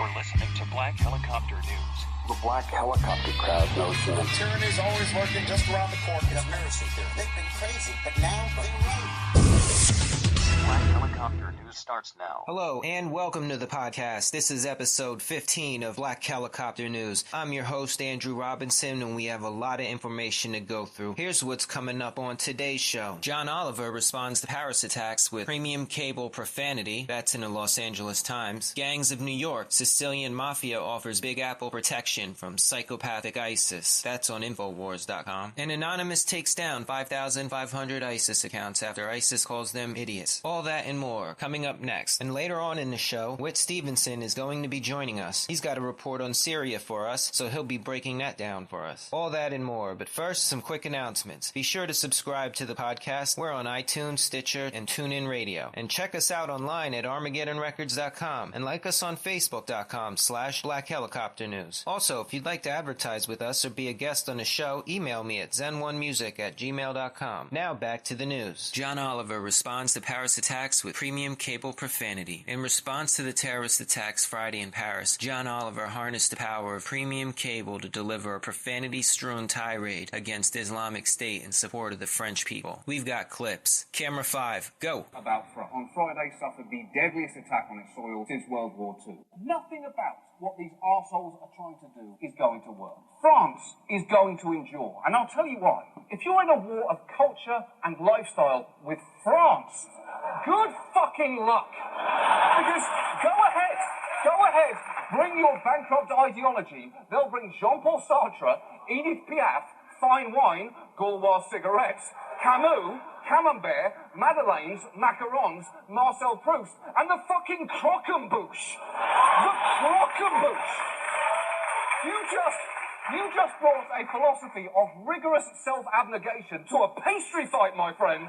You're listening to Black Helicopter News. The Black Helicopter crowd knows that. Tyranny is always lurking just around the corner. Conspiracy theory. They've been crazy, but now they're right. Black Helicopter News starts now. Hello, and welcome to the podcast. This is episode 15 of Black Helicopter News. I'm your host, Andrew Robinson, and we have a lot of information to go through. Here's what's coming up on today's show. John Oliver responds to Paris attacks with premium cable profanity. That's in the Los Angeles Times. Gangs of New York. Sicilian Mafia offers Big Apple protection from psychopathic ISIS. That's on Infowars.com. And Anonymous takes down 5,500 ISIS accounts after ISIS calls them idiots. All that and more coming up next. And later on in the show, Whit Stevenson is going to be joining us. He's got a report on Syria for us, so he'll be breaking that down for us. All that and more, but first, some quick announcements. Be sure to subscribe to the podcast. We're on iTunes, Stitcher, and Tunein Radio. And check us out online at ArmageddonRecords.com and like us on Facebook.com/Black Helicopter News. Also, if you'd like to advertise with us or be a guest on the show, email me at zen1music@gmail.com. Now back to the news. John Oliver responds to Paris attacks with premium cable profanity. In response to the terrorist attacks Friday in Paris, John Oliver harnessed the power of premium cable to deliver a profanity-strewn tirade against Islamic State in support of the French people. We've got clips. Camera 5, go. On Friday suffered the deadliest attack on its soil since World War II. Nothing about what these arseholes are trying to do is going to work. France is going to endure, and I'll tell you why. If you're in a war of culture and lifestyle with France, good fucking luck. Because go ahead, bring your bankrupt ideology. They'll bring Jean-Paul Sartre, Edith Piaf, fine wine, Gaulois cigarettes, Camus, Camembert, Madelaine's, macarons, Marcel Proust, and the fucking croquembouche. The croquembouche. You just brought a philosophy of rigorous self-abnegation to a pastry fight, my friend.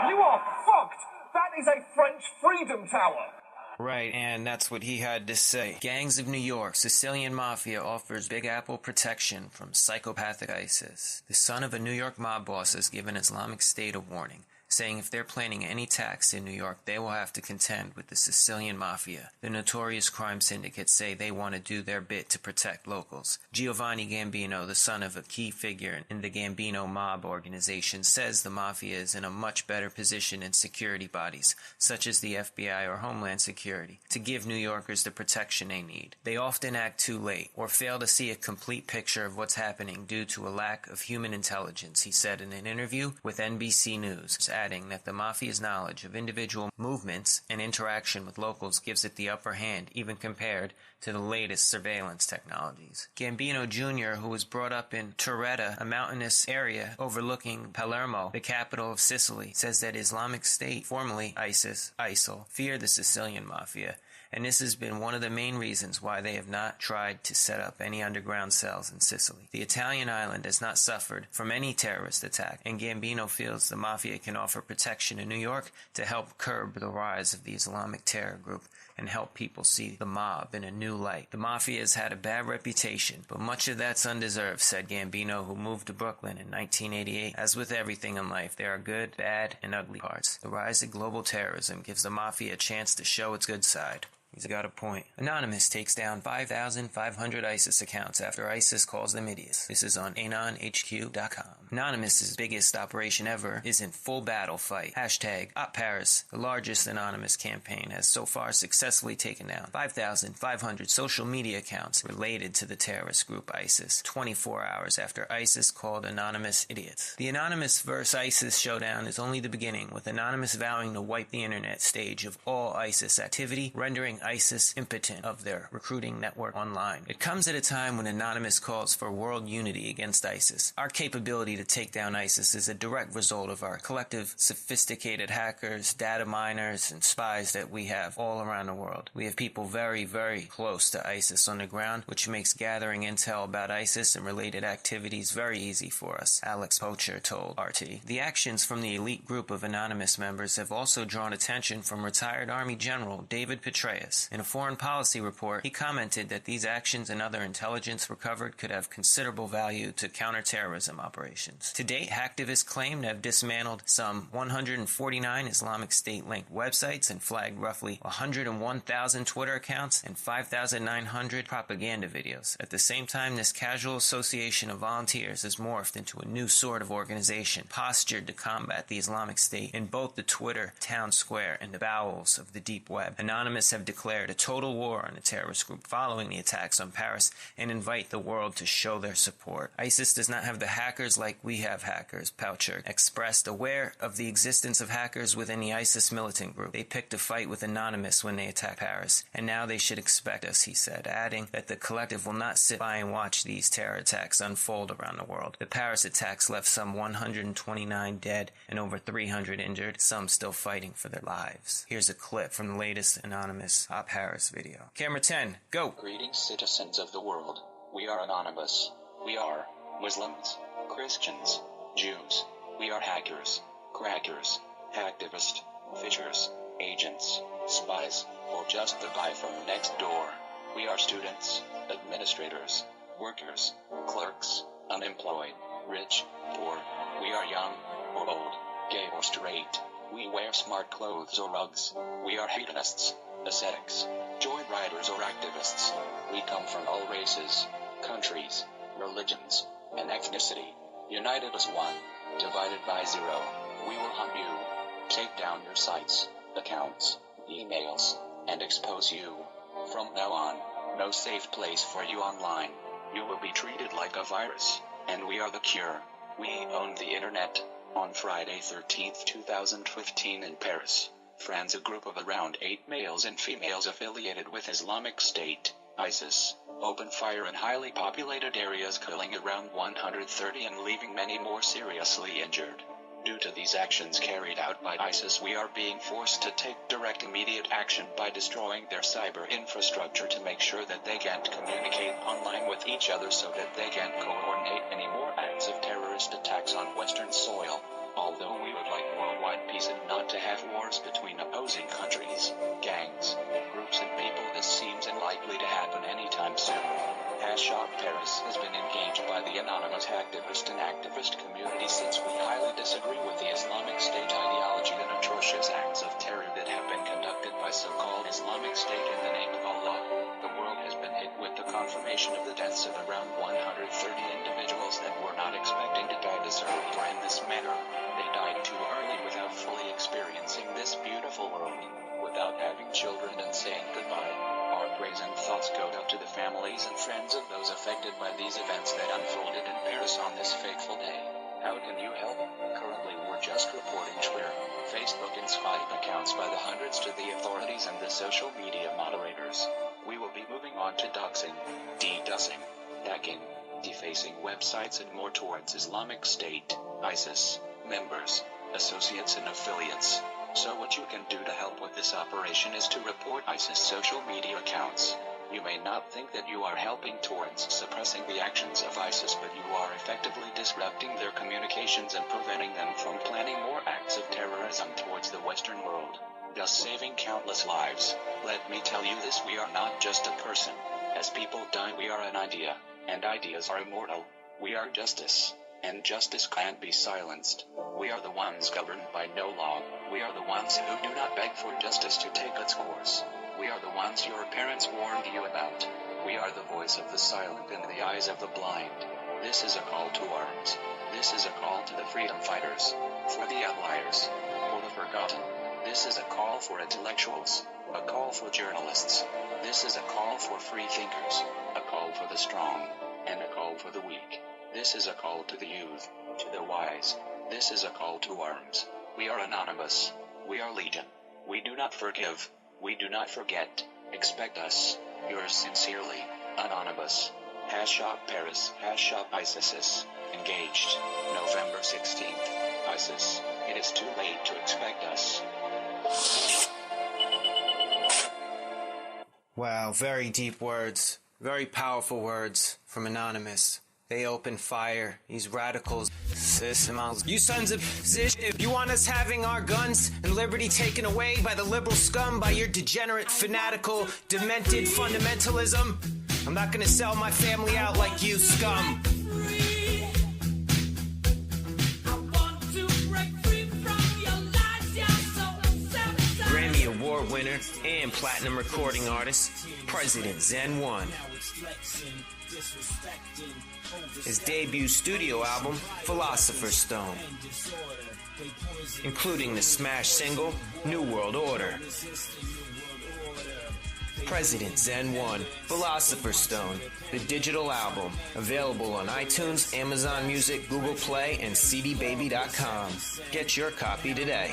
You are fucked. That is a French freedom tower. Right, and that's what he had to say. Gangs of New York. Sicilian Mafia offers Big Apple protection from psychopathic ISIS. The son of a New York mob boss has given Islamic State a warning, saying if they're planning any attacks in New York, they will have to contend with the Sicilian Mafia. The notorious crime syndicates say they want to do their bit to protect locals. Giovanni Gambino, the son of a key figure in the Gambino mob organization, says the Mafia is in a much better position in security bodies, such as the FBI or Homeland Security, to give New Yorkers the protection they need. They often act too late, or fail to see a complete picture of what's happening due to a lack of human intelligence, he said in an interview with NBC News, adding that the Mafia's knowledge of individual movements and interaction with locals gives it the upper hand, even compared to the latest surveillance technologies. Gambino Jr., who was brought up in Torretta, a mountainous area overlooking Palermo, the capital of Sicily, says that Islamic State, formerly ISIL, fear the Sicilian Mafia, and this has been one of the main reasons why they have not tried to set up any underground cells in Sicily. The Italian island has not suffered from any terrorist attack, and Gambino feels the Mafia can offer protection in New York to help curb the rise of the Islamic terror group and help people see the mob in a new light. The Mafia has had a bad reputation, but much of that's undeserved, said Gambino, who moved to Brooklyn in 1988. As with everything in life, there are good, bad, and ugly parts. The rise of global terrorism gives the Mafia a chance to show its good side. He's got a point. Anonymous takes down 5,500 ISIS accounts after ISIS calls them idiots. This is on AnonHQ.com. Anonymous's biggest operation ever is in full battle fight. Hashtag #OpParis. The largest Anonymous campaign has so far successfully taken down 5,500 social media accounts related to the terrorist group ISIS, 24 hours after ISIS called Anonymous idiots. The Anonymous vs. ISIS showdown is only the beginning, with Anonymous vowing to wipe the internet stage of all ISIS activity, rendering ISIS impotent of their recruiting network online. It comes at a time when Anonymous calls for world unity against ISIS. Our capability to take down ISIS is a direct result of our collective sophisticated hackers, data miners, and spies that we have all around the world. We have people very, very close to ISIS on the ground, which makes gathering intel about ISIS and related activities very easy for us, Alex Pocher told RT. The actions from the elite group of Anonymous members have also drawn attention from retired Army General David Petraeus, areas. In a foreign policy report, he commented that these actions and other intelligence recovered could have considerable value to counterterrorism operations. To date, hacktivists claim to have dismantled some 149 Islamic State-linked websites and flagged roughly 101,000 Twitter accounts and 5,900 propaganda videos. At the same time, this casual association of volunteers has morphed into a new sort of organization, postured to combat the Islamic State in both the Twitter town square and the bowels of the deep web. Anonymous have declared a total war on the terrorist group following the attacks on Paris and invite the world to show their support. ISIS does not have the hackers like we have hackers, Poucher expressed, aware of the existence of hackers within the ISIS militant group. They picked a fight with Anonymous when they attacked Paris, and now they should expect us, he said, adding that the collective will not sit by and watch these terror attacks unfold around the world. The Paris attacks left some 129 dead and over 300 injured, some still fighting for their lives. Here's a clip from the latest Anonymous Paris video. Camera 10, go! Greetings, citizens of the world. We are Anonymous. We are Muslims, Christians, Jews. We are hackers, crackers, hacktivists, fishers, agents, spies, or just the guy from next door. We are students, administrators, workers, clerks, unemployed, rich, poor. We are young or old, gay or straight. We wear smart clothes or rugs. We are hedonists, ascetics, joyriders or activists. We come from all races, countries, religions, and ethnicity. United as one, divided by zero. We will hunt you, take down your sites, accounts, emails, and expose you. From now on, no safe place for you online. You will be treated like a virus, and we are the cure. We own the internet. On Friday 13th, 2015 in Paris, France, a group of around 8 males and females affiliated with Islamic State, ISIS, opened fire in highly populated areas, killing around 130 and leaving many more seriously injured. Due to these actions carried out by ISIS, we are being forced to take direct immediate action by destroying their cyber infrastructure to make sure that they can't communicate online with each other so that they can't coordinate any more acts of terrorist attacks on Western soil. Although we would like worldwide peace and not to have wars between opposing countries, gangs, groups and people, this seems unlikely to happen anytime soon. Paris has been engaged by the anonymous hacktivist and activist community since we highly disagree with the Islamic State ideology and atrocious acts of terror that have been conducted by so-called Islamic State in the name of Allah. The world has been hit with the confirmation of the deaths of around 130 individuals that were not expecting to die deserved or in this manner. They died too early without fully experiencing this beautiful world, without having children and saying goodbye. Our prayers and thoughts go out to the families and friends of those affected by these events that unfolded in Paris on this fateful day. How can you help? Currently, we're just reporting Twitter, Facebook and Skype accounts by the hundreds to the authorities and the social media moderators. We will be moving on to doxing, DDoSing, hacking, defacing websites and more towards Islamic State, ISIS, members, associates and affiliates. So what you can do to help with this operation is to report ISIS social media accounts. You may not think that you are helping towards suppressing the actions of ISIS, but you are effectively disrupting their communications and preventing them from planning more acts of terrorism towards the Western world, thus saving countless lives. Let me tell you this, we are not just a person. As people die, we are an idea, and ideas are immortal. We are justice, and justice can't be silenced. We are the ones governed by no law. We are the ones who do not beg for justice to take its course. We are the ones your parents warned you about. We are the voice of the silent and the eyes of the blind. This is a call to arms. This is a call to the freedom fighters, for the outliers, for the forgotten. This is a call for intellectuals, a call for journalists. This is a call for free thinkers, a call for the strong, and a call for the weak. This is a call to the youth, to the wise. This is a call to arms. We are anonymous. We are legion. We do not forgive. We do not forget. Expect us. Yours sincerely, Anonymous. #Paris, #ISIS. Engaged. November 16th. ISIS. It is too late to expect us. Wow, very deep words. Very powerful words from Anonymous. They open fire. These radicals. You sons of bitch. You want us having our guns and liberty taken away by the liberal scum, by your degenerate, fanatical, demented fundamentalism? I'm not gonna sell my family out like you, scum. Grammy Award winner and platinum recording artist, President Zen 1. His debut studio album, Philosopher's Stone, including the smash single, New World Order. President Zen 1, Philosopher's Stone, the digital album, available on iTunes, Amazon Music, Google Play, and cdbaby.com. Get your copy today.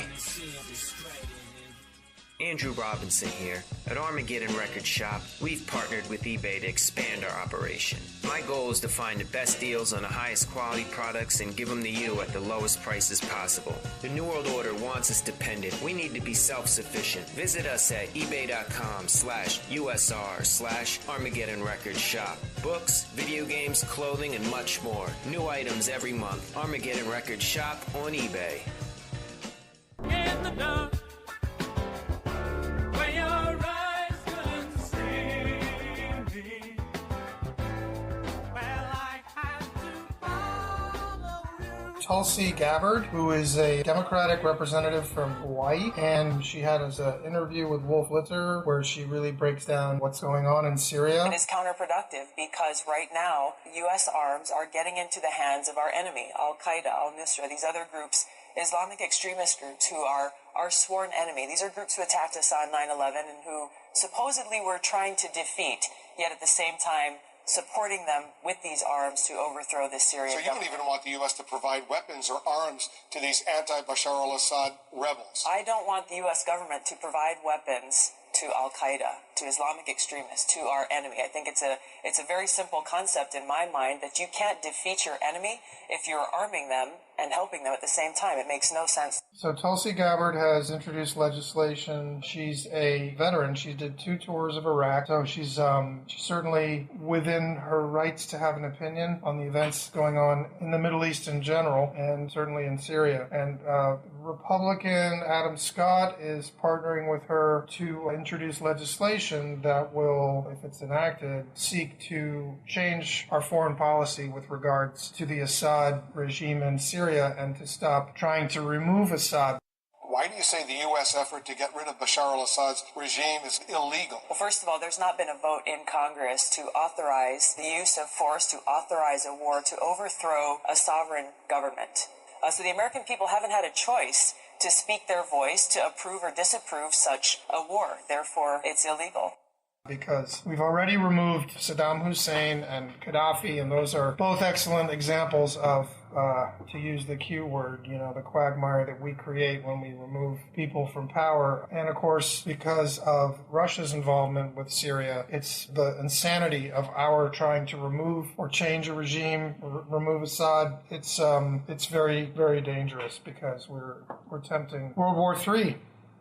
Andrew Robinson here. At Armageddon Record Shop, we've partnered with eBay to expand our operation. My goal is to find the best deals on the highest quality products and give them to you at the lowest prices possible. The New World Order wants us dependent. We need to be self-sufficient. Visit us at ebay.com/USR/Armageddon Record Shop. Books, video games, clothing, and much more. New items every month. Armageddon Record Shop on eBay. In the dark. Tulsi Gabbard, who is a Democratic representative from Hawaii, and she had an interview with Wolf Blitzer where she really breaks down what's going on in Syria. It is counterproductive because right now, U.S. arms are getting into the hands of our enemy, Al-Qaeda, Al-Nusra, these other groups, Islamic extremist groups who are our sworn enemy. These are groups who attacked us on 9/11 and who supposedly we're trying to defeat, yet at the same time supporting them with these arms to overthrow the Syrian government. So you don't even want the U.S. to provide weapons or arms to these anti-Bashar al-Assad rebels? I don't want the U.S. government to provide weapons to Al-Qaeda, to Islamic extremists, to our enemy. I think it's a very simple concept in my mind that you can't defeat your enemy if you're arming them and helping them at the same time. It makes no sense. So Tulsi Gabbard has introduced legislation. She's a veteran. She did 2 tours of Iraq. So she's certainly within her rights to have an opinion on the events going on in the Middle East in general, and certainly in Syria. And Republican Adam Scott is partnering with her to introduce legislation that will, if it's enacted, seek to change our foreign policy with regards to the Assad regime in Syria and to stop trying to remove Assad. Why do you say the U.S. effort to get rid of Bashar al-Assad's regime is illegal? Well, first of all, there's not been a vote in Congress to authorize the use of force, to authorize a war, to overthrow a sovereign government. So the American people haven't had a choice to speak their voice, to approve or disapprove such a war. Therefore, it's illegal. Because we've already removed Saddam Hussein and Gaddafi, and those are both excellent examples of, to use the Q word, the quagmire that we create when we remove people from power. And of course, because of Russia's involvement with Syria, it's the insanity of our trying to remove or change a regime, remove Assad. It's very, very dangerous because we're tempting World War III.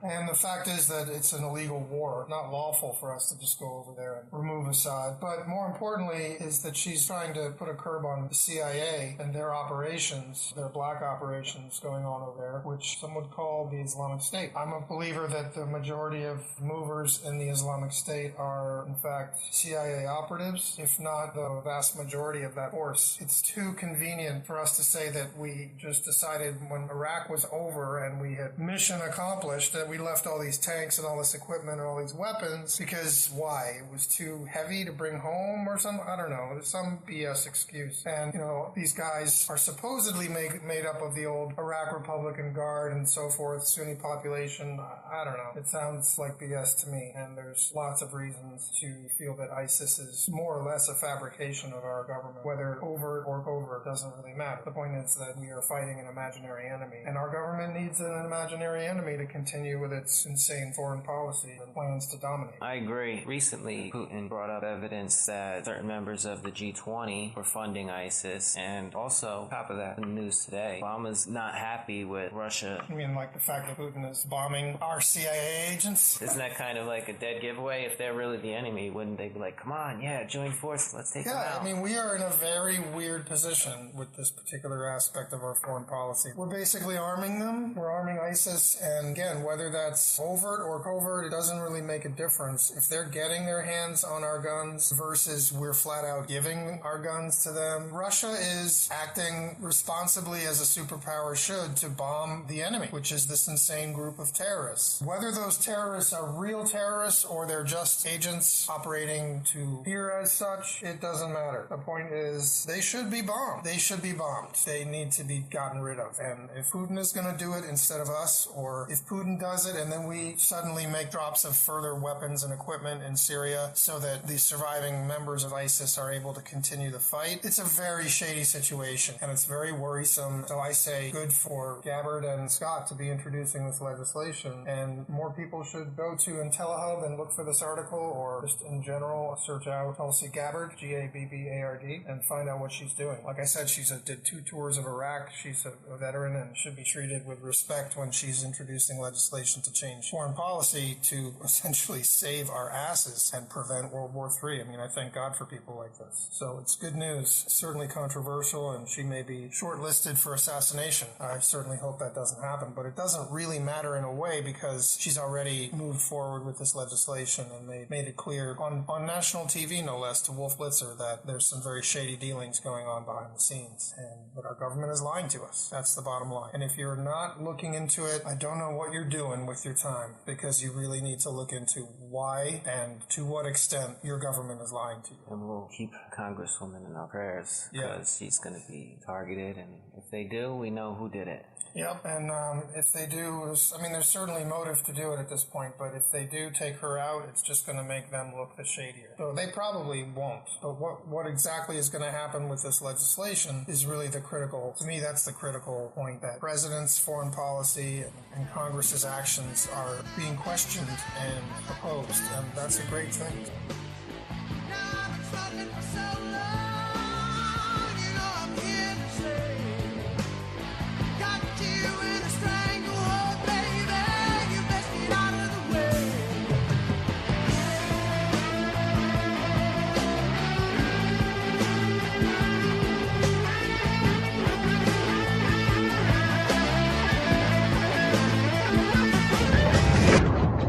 And the fact is that it's an illegal war, not lawful for us to just go over there and remove Assad. But more importantly is that she's trying to put a curb on the CIA and their operations, their black operations going on over there, which some would call the Islamic State. I'm a believer that the majority of movers in the Islamic State are, in fact, CIA operatives, if not the vast majority of that force. It's too convenient for us to say that we just decided when Iraq was over and we had mission accomplished that we left all these tanks and all this equipment and all these weapons because why? It was too heavy to bring home or something? I don't know. There's some BS excuse. And, these guys are supposedly made up of the old Iraq Republican Guard and so forth, Sunni population. I don't know. It sounds like BS to me. And there's lots of reasons to feel that ISIS is more or less a fabrication of our government. Whether overt or covert doesn't really matter. The point is that we are fighting an imaginary enemy. And our government needs an imaginary enemy to continue with its insane foreign policy and plans to dominate. I agree. Recently, Putin brought up evidence that certain members of the G20 were funding ISIS, and also, on top of that, in the news today, Obama's not happy with Russia. You mean like the fact that Putin is bombing our CIA agents? Isn't that kind of like a dead giveaway? If they're really the enemy, wouldn't they be like, come on, yeah, join forces, let's take them out? Yeah, I mean, we are in a very weird position with this particular aspect of our foreign policy. We're basically arming them. We're arming ISIS, and again, whether that's overt or covert, it doesn't really make a difference. If they're getting their hands on our guns versus we're flat out giving our guns to them, Russia is acting responsibly as a superpower should to bomb the enemy, which is this insane group of terrorists. Whether those terrorists are real terrorists or they're just agents operating to appear as such, it doesn't matter. The point is, they should be bombed. They should be bombed. They need to be gotten rid of. And if Putin is going to do it instead of us, or if Putin does it and then we suddenly make drops of further weapons and equipment in Syria so that the surviving members of ISIS are able to continue the fight, it's a very shady situation and it's very worrisome. So I say good for Gabbard and Scott to be introducing this legislation, and more people should go to IntelliHub and look for this article, or just in general search out Tulsi Gabbard, Gabbard, and find out what she's doing. Like I said, she did 2 tours of Iraq. She's a veteran and should be treated with respect when she's introducing legislation to change foreign policy to essentially save our asses and prevent World War III. I mean, I thank God for people like this. So it's good news. It's certainly controversial, and she may be shortlisted for assassination. I certainly hope that doesn't happen, but it doesn't really matter in a way because she's already moved forward with this legislation, and they made it clear on national TV, no less, to Wolf Blitzer that there's some very shady dealings going on behind the scenes, and that our government is lying to us. That's the bottom line. And if you're not looking into it, I don't know what you're doing with your time, because you really need to look into why and to what extent your government is lying to you. And we'll keep Congresswoman in our prayers, because she's going to be targeted, and if they do, we know who did it. Yep, and if they do, I mean, there's certainly motive to do it at this point, but if they do take her out, it's just going to make them look the shadier. So they probably won't. But what exactly is going to happen with this legislation is really the critical, to me, that's the critical point, that president's foreign policy and Congress's actions are being questioned and opposed, and that's a great thing.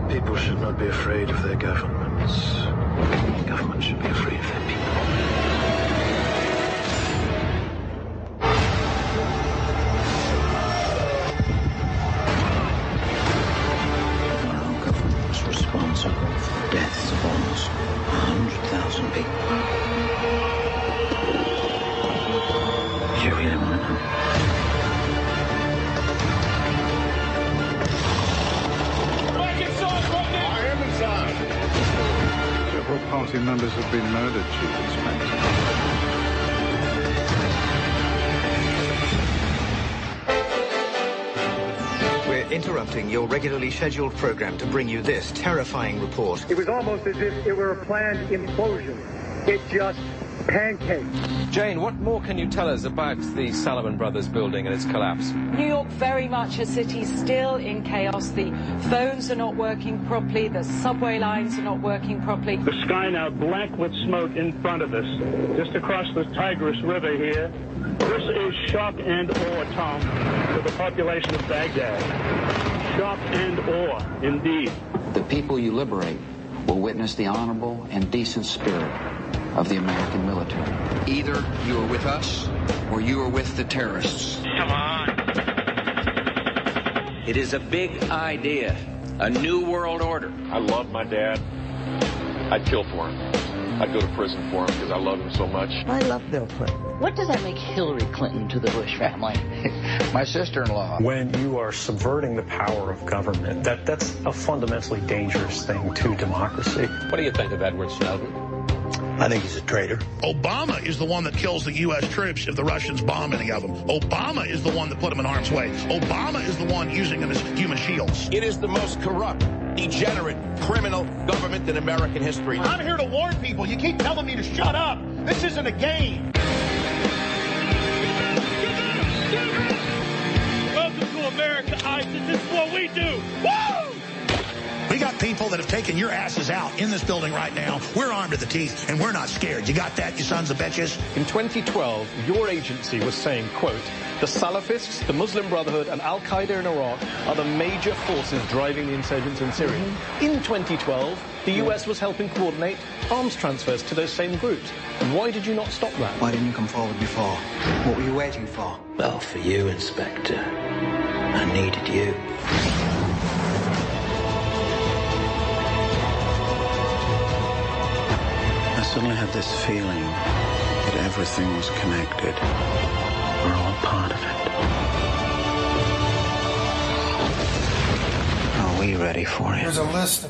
People should not be afraid of their governments. Governments should be afraid of their people. Our government was responsible for the deaths of almost 100,000 people. Do you really want to know? Several party members have been murdered, Chief Inspector. We're interrupting your regularly scheduled program to bring you this terrifying report. It was almost as if it were a planned implosion. It just pancaked. Jane, what more can you tell us about the Salomon Brothers building and its collapse? New York, very much a city still in chaos. The phones are not working properly. The subway lines are not working properly. The sky now black with smoke in front of us. Just across the Tigris River here. This is shock and awe, Tom, to the population of Baghdad. Shock and awe, indeed. The people you liberate will witness the honorable and decent spirit of the American military. Either you are with us or you are with the terrorists. Come on. It is a big idea, a new world order. I love my dad. I'd kill for him. I'd go to prison for him because I love him so much. I love Bill Clinton. What does that make Hillary Clinton to the Bush family? My sister-in-law. When you are subverting the power of government, that's a fundamentally dangerous thing to democracy. What do you think of Edward Snowden? I think he's a traitor. Obama is the one that kills the U.S. troops if the Russians bomb any of them. Obama is the one that put them in harm's way. Obama is the one using them as human shields. It is the most corrupt, degenerate, criminal government in American history. I'm here to warn people. You keep telling me to shut up. This isn't a game. Welcome to America, ISIS. This is what we do. Woo! We got people that have taken your asses out in this building right now. We're armed to the teeth, and we're not scared. You got that, you sons of bitches? In 2012, your agency was saying, quote, the Salafists, the Muslim Brotherhood, and Al-Qaeda in Iraq are the major forces driving the insurgents in Syria. In 2012, the US was helping coordinate arms transfers to those same groups. Why did you not stop that? Why didn't you come forward before? What were you waiting for? Well, for you, Inspector. I needed you. I suddenly had this feeling that everything was connected. We're all part of it. Are we ready for it? Here's a list, a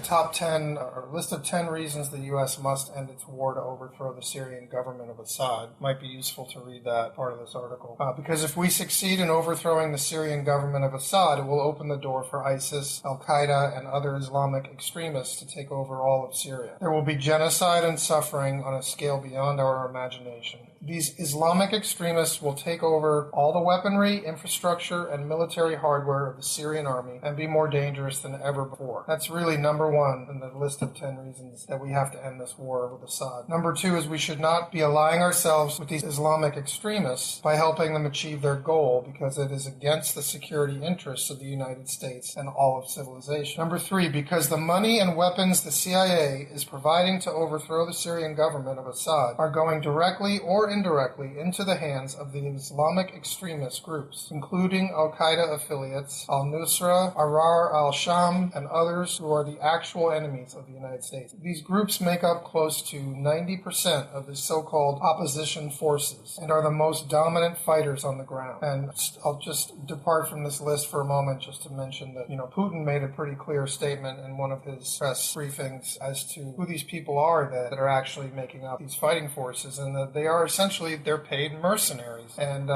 list of 10 reasons the U.S. must end its war to overthrow the Syrian government of Assad. Might be useful to read that part of this article. Because if we succeed in overthrowing the Syrian government of Assad, it will open the door for ISIS, Al-Qaeda, and other Islamic extremists to take over all of Syria. There will be genocide and suffering on a scale beyond our imagination. These Islamic extremists will take over all the weaponry, infrastructure, and military hardware of the Syrian army and be more dangerous than ever before. That's really number one in the list of 10 reasons that we have to end this war with Assad. Number two is we should not be allying ourselves with these Islamic extremists by helping them achieve their goal because it is against the security interests of the United States and all of civilization. Number three, because the money and weapons the CIA is providing to overthrow the Syrian government of Assad are going directly or indirectly into the hands of the Islamic extremist groups, including Al-Qaeda affiliates, al-Nusra, Arar al-Sham, and others who are the actual enemies of the United States. These groups make up close to 90% of the so-called opposition forces and are the most dominant fighters on the ground. And I'll just depart from this list for a moment just to mention that, Putin made a pretty clear statement in one of his press briefings as to who these people are that are actually making up these fighting forces, and that they are essentially, they're paid mercenaries. And,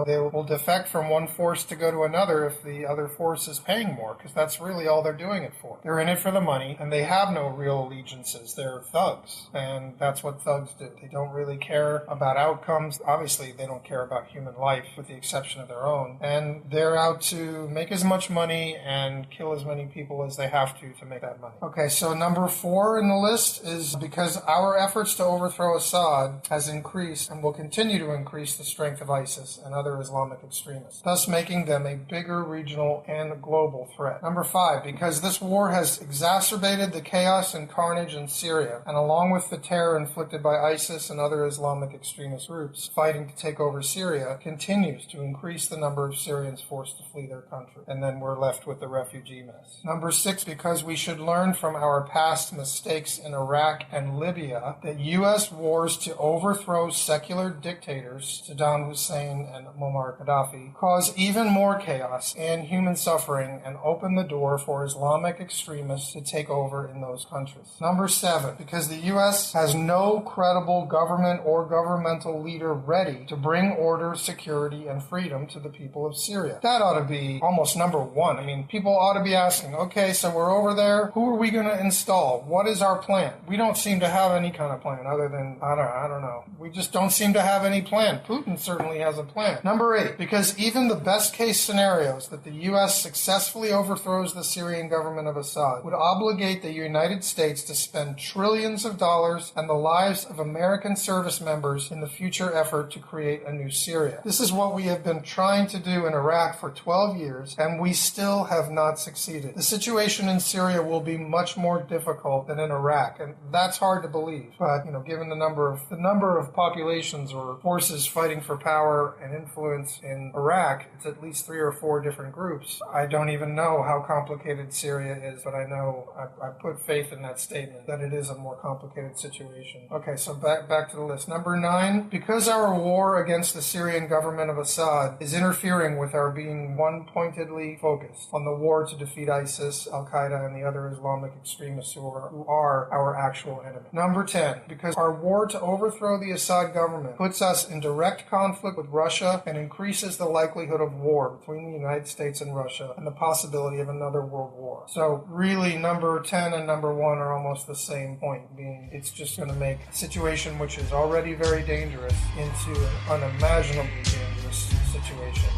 they will defect from one force to go to another if the other force is paying more, because that's really all they're doing it for. They're in it for the money, and they have no real allegiances. They're thugs, and that's what thugs do. They don't really care about outcomes. Obviously, they don't care about human life, with the exception of their own. And they're out to make as much money and kill as many people as they have to make that money. Okay, so number 4 in the list is because our efforts to overthrow Assad has increased and will continue to increase the strength of ISIS and other Islamic extremists, thus making them a bigger regional and global threat. Number 5, because this war has exacerbated the chaos and carnage in Syria, and along with the terror inflicted by ISIS and other Islamic extremist groups fighting to take over Syria, continues to increase the number of Syrians forced to flee their country. And then we're left with the refugee mess. Number 6, because we should learn from our past mistakes in Iraq and Libya that U.S. wars to overthrow secular dictators, Saddam Hussein and Muammar Gaddafi, cause even more chaos and human suffering and open the door for Islamic extremists to take over in those countries. Number 7, because the U.S. has no credible government or governmental leader ready to bring order, security, and freedom to the people of Syria. That ought to be almost number 1. I mean, people ought to be asking, okay, so we're over there. Who are we going to install? What is our plan? We don't seem to have any kind of plan other than, I don't know. We just don't seem to have any plan. Putin certainly has a plan. Number 8, because even the best case scenarios that the U.S. successfully overthrows the Syrian government of Assad would obligate the United States to spend trillions of dollars and the lives of American service members in the future effort to create a new Syria. This is what we have been trying to do in Iraq for 12 years, and we still have not succeeded. The situation in Syria will be much more difficult than in Iraq, and that's hard to believe. But, given the number of populations or forces fighting for power and influence in Iraq, it's at least 3 or 4 different groups. I don't even know how complicated Syria is, but I know I put faith in that statement that it is a more complicated situation. Okay, so back to the list. Number 9, because our war against the Syrian government of Assad is interfering with our being one-pointedly focused on the war to defeat ISIS, Al-Qaeda, and the other Islamic extremists who are our actual enemy. Number 10, because our war to overthrow the Assad government puts us in direct conflict with Russia and increases the likelihood of war between the United States and Russia and the possibility of another world war. So really, number 10 and number 1 are almost the same point, being it's just going to make a situation which is already very dangerous into an unimaginably dangerous situation.